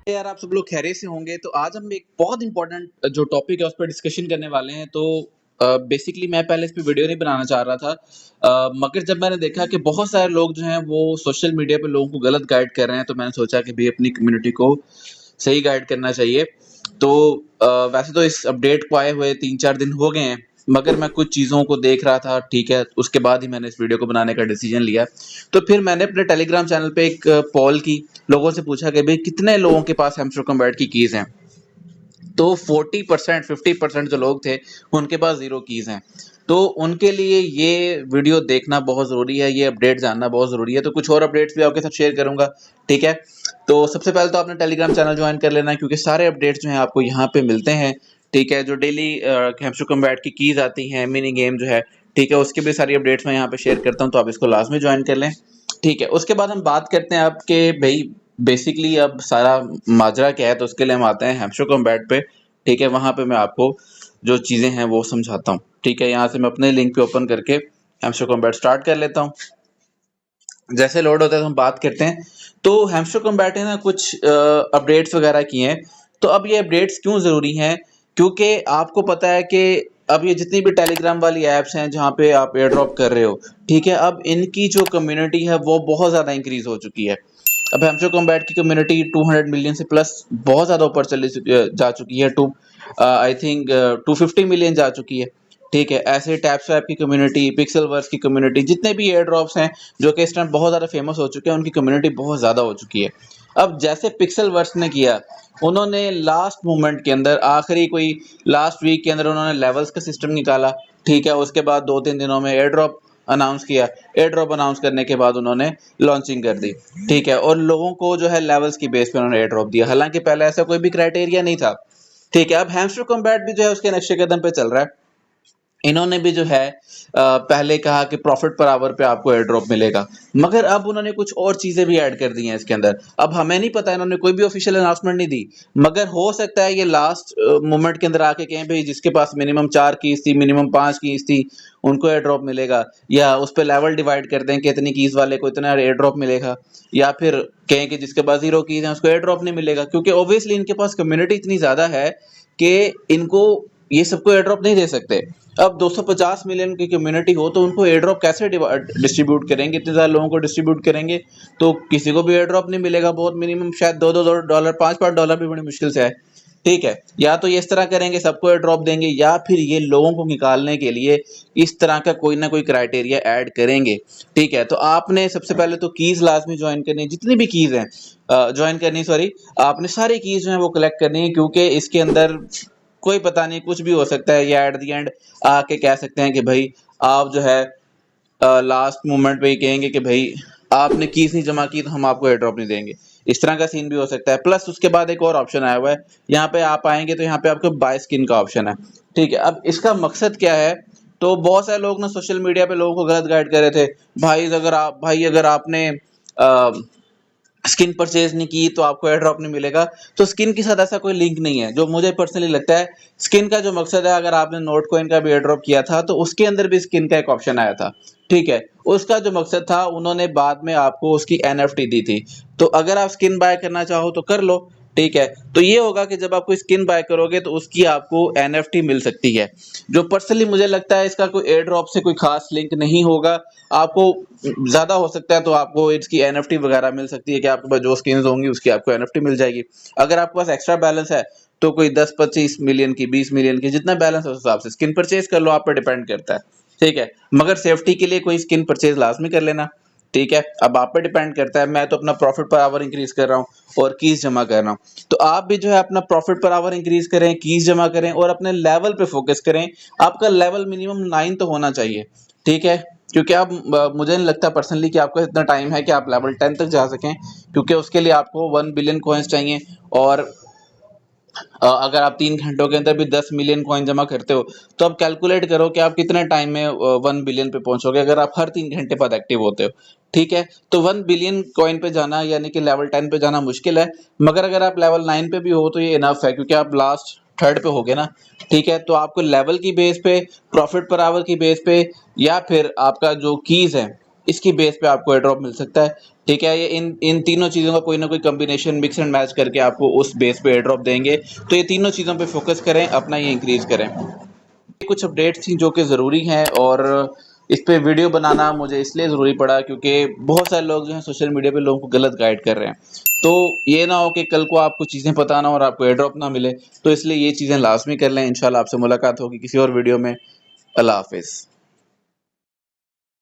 यार आप सब लोग खैरियत से होंगे। तो आज हम एक बहुत इंपॉर्टेंट जो टॉपिक है उस पर डिस्कशन करने वाले हैं। तो बेसिकली मैं पहले इस पे वीडियो नहीं बनाना चाह रहा था, मगर जब मैंने देखा कि बहुत सारे लोग जो हैं वो सोशल मीडिया पे लोगों को गलत गाइड कर रहे हैं, तो मैंने सोचा कि भाई अपनी कम्युनिटी को सही गाइड करना चाहिए। तो वैसे तो इस अपडेट को आए हुए 3-4 दिन हो गए हैं, मगर मैं कुछ चीज़ों को देख रहा था, ठीक है? उसके बाद ही मैंने इस वीडियो को बनाने का डिसीजन लिया। तो फिर मैंने अपने टेलीग्राम चैनल पे एक पोल की, लोगों से पूछा कि भाई कितने लोगों के पास हैमस्टर कॉम्बैट की कीज़ हैं? तो 40% 50% जो लोग थे उनके पास ज़ीरो कीज़ हैं। तो उनके लिए ये वीडियो देखना बहुत ज़रूरी है, ये अपडेट जानना बहुत ज़रूरी है। तो कुछ और अपडेट्स भी आपके साथ शेयर करूँगा, ठीक है? तो सबसे पहले तो आपने टेलीग्राम चैनल ज्वाइन कर लेना है, क्योंकि सारे अपडेट्स जो हैं आपको यहाँ पे मिलते हैं, ठीक है? जो डेली हैमस्टर कॉम्बैट की कीज़ आती हैं, मिनी गेम जो है, ठीक है? उसकी भी सारी अपडेट्स मैं यहाँ पे शेयर करता हूँ, तो आप इसको लाज़मी ज्वाइन कर लें, ठीक है? उसके बाद हम बात करते हैं अब कि भई बेसिकली अब सारा माजरा क्या है, तो उसके लिए हम आते हैं हैमस्टर कॉम्बैट पे, ठीक है? वहाँ पे मैं आपको जो चीज़ें हैं वो समझाता हूँ, ठीक है? यहाँ से मैं अपने लिंक पे ओपन करके हैमस्टर कॉम्बैट स्टार्ट कर लेता हूँ। जैसे लोड होता है तो हम बात करते हैं। तो हैमस्टर कॉम्बैट ने ना कुछ अपडेट्स वगैरह किए हैं। तो अब ये अपडेट्स क्यों ज़रूरी हैं? क्योंकि आपको पता है कि अब ये जितनी भी टेलीग्राम वाली ऐप्स हैं जहाँ पे आप एयर ड्रॉप कर रहे हो, ठीक है? अब इनकी जो कम्युनिटी है वो बहुत ज़्यादा इंक्रीज़ हो चुकी है। अब हैमस्टर कॉम्बैट की कम्युनिटी 200 मिलियन से प्लस बहुत ज़्यादा ऊपर जा चुकी है, टू आई थिंक 250 मिलियन जा चुकी है, ठीक है? ऐसे टैप स्वैप की कम्युनिटी, पिक्सेलवर्स की कम्युनिटी, जितने भी एयर ड्रॉप्स हैं जो कि इस टाइम बहुत ज़्यादा फेमस हो चुके हैं, उनकी कम्युनिटी बहुत ज़्यादा हो चुकी है। अब जैसे पिक्सेलवर्स ने किया, उन्होंने लास्ट मोमेंट के अंदर आखिरी कोई लास्ट वीक के अंदर उन्होंने लेवल्स का सिस्टम निकाला, ठीक है? उसके बाद 2-3 दिनों में एयर ड्रॉप अनाउंस किया। एयर ड्रॉप अनाउंस करने के बाद उन्होंने लॉन्चिंग कर दी, ठीक है? और लोगों को जो है लेवल्स की बेस पे उन्होंने एयर ड्रॉप दिया। हालाँकि पहले ऐसा कोई भी क्राइटेरिया नहीं था, ठीक है? अब हैमस्टर कॉम्बैट भी जो है उसके नक्शे कदम पे चल रहा है। इन्होंने भी जो है पहले कहा कि प्रॉफिट पर आवर पे आपको एयर ड्रॉप मिलेगा, मगर अब उन्होंने कुछ और चीज़ें भी ऐड कर दी हैं इसके अंदर। अब हमें नहीं पता, इन्होंने कोई भी ऑफिशियल अनाउंसमेंट नहीं दी, मगर हो सकता है ये लास्ट मोमेंट के अंदर आके कहें भई जिसके पास मिनिमम 4 कीज़ थी, मिनिमम 5 कीज़ थी, उनको एयर ड्रॉप मिलेगा, या उस पे लेवल डिवाइड कर दें कि इतनी कीज़ वाले को इतना एयर ड्रॉप मिलेगा, या फिर कहें कि जिसके पास 0 कीज़ हैं उसको एयर ड्रॉप नहीं मिलेगा, क्योंकि ऑब्वियसली इनके पास कम्युनिटी इतनी ज़्यादा है कि इनको ये सबको एयर ड्रॉप नहीं दे सकते। अब 250 मिलियन की कम्युनिटी हो तो उनको एयर ड्रॉप कैसे डिस्ट्रीब्यूट करेंगे? इतने ज़्यादा लोगों को डिस्ट्रीब्यूट करेंगे तो किसी को भी एयर ड्रॉप नहीं मिलेगा। बहुत मिनिमम शायद $2-2 $5-5 भी बड़ी मुश्किल से है, ठीक है? या तो ये इस तरह करेंगे, सबको एयर ड्रॉप देंगे, या फिर ये लोगों को निकालने के लिए इस तरह का कोई ना कोई क्राइटेरिया ऐड करेंगे, ठीक है? तो आपने सबसे पहले तो कीज़ लाज़मी ज्वाइन करनी है, जितनी भी कीज़ हैं ज्वाइन करनी, सॉरी, आपने सारी कीज़ जो हैं वो कलेक्ट करनी है, क्योंकि इसके अंदर कोई पता नहीं कुछ भी हो सकता है, या एट द एंड आके कह सकते हैं कि भाई आप जो है लास्ट मोमेंट पे ये कहेंगे कि भाई आपने कीज़ नहीं जमा की तो हम आपको एयर ड्रॉप नहीं देंगे। इस तरह का सीन भी हो सकता है। प्लस उसके बाद एक और ऑप्शन आया हुआ है, यहाँ पे आप आएँगे तो यहाँ पे आपको बाय स्किन का ऑप्शन है, ठीक है? अब इसका मकसद क्या है? तो बहुत सारे लोग ना सोशल मीडिया पे लोगों को गलत गाइड कर रहे थे। भाई अगर आपने अ स्किन परचेज नहीं की तो आपको एयर ड्रॉप नहीं मिलेगा। तो स्किन के साथ ऐसा कोई लिंक नहीं है। जो मुझे पर्सनली लगता है, स्किन का जो मकसद है, अगर आपने नोट कॉइन का भी एयर ड्रॉप किया था तो उसके अंदर भी स्किन का एक ऑप्शन आया था, ठीक है? उसका जो मकसद था, उन्होंने बाद में आपको उसकी एनएफटी दी थी। तो अगर आप स्किन बाय करना चाहो तो कर लो, ठीक है? तो ये होगा कि जब आप कोई स्किन बाय करोगे तो उसकी आपको एनएफटी मिल सकती है। जो पर्सनली मुझे लगता है इसका कोई एयर ड्रॉप से कोई खास लिंक नहीं होगा। आपको ज़्यादा हो सकता है तो आपको इसकी एनएफटी वगैरह मिल सकती है कि आपके पास जो स्किन्स होंगी उसकी आपको एनएफटी मिल जाएगी। अगर आपके पास एक्स्ट्रा बैलेंस है तो कोई 10-25 मिलियन की, 20 मिलियन की, जितना बैलेंस है उस हिसाब से स्किन परचेज कर लो, आप पे डिपेंड करता है, ठीक है? मगर सेफ्टी के लिए कोई स्किन परचेज लाजमी कर लेना, ठीक है? अब आप पे डिपेंड करता है। मैं तो अपना प्रॉफिट पर आवर इंक्रीज कर रहा हूँ और कीज जमा कर रहा हूँ। तो आप भी जो है अपना प्रॉफिट पर आवर इंक्रीज करें, कीज जमा करें और अपने लेवल पे फोकस करें। आपका लेवल मिनिमम 9 तो होना चाहिए, ठीक है? क्योंकि आप मुझे नहीं लगता पर्सनली कि आपको इतना टाइम है कि आप लेवल 10 तक जा सकें, क्योंकि उसके लिए आपको 1 बिलियन कॉइन्स चाहिए। और अगर आप 3 घंटों के अंदर भी 10 मिलियन कॉइन जमा करते हो तो आप कैलकुलेट करो कि आप कितने टाइम में 1 बिलियन पे पहुंचोगे, अगर आप हर 3 घंटे बाद एक्टिव होते हो, ठीक है? तो 1 बिलियन कॉइन पे जाना यानी कि लेवल 10 पे जाना मुश्किल है, मगर अगर आप लेवल 9 पे भी हो तो ये इनफ है, क्योंकि आप लास्ट थर्ड पे होगे ना, ठीक है? तो आपको लेवल की बेस पे, प्रॉफिट पर आवर की बेस पे, या फिर आपका जो कीज है, इसकी बेस पे आपको एयर ड्रॉप मिल सकता है, ठीक है। ये इन तीनों चीज़ों का कोई ना कोई कॉम्बिनेशन मिक्स एंड मैच करके आपको उस बेस पे एयर ड्रॉप देंगे। तो ये तीनों चीज़ों पे फोकस करें, अपना ये इंक्रीज़ करें। कुछ अपडेट्स थी जो कि ज़रूरी हैं, और इस पे वीडियो बनाना मुझे इसलिए ज़रूरी पड़ा क्योंकि बहुत सारे लोग जो हैं सोशल मीडिया पे लोगों को गलत गाइड कर रहे हैं। तो ये ना हो कि कल को आपको चीज़ें पता ना हो और आपको एयर ड्रॉप ना मिले, तो इसलिए ये चीज़ें लाज़मी कर लें। इंशाल्लाह आपसे मुलाकात होगी किसी और वीडियो में। अल्लाह हाफ़िज़।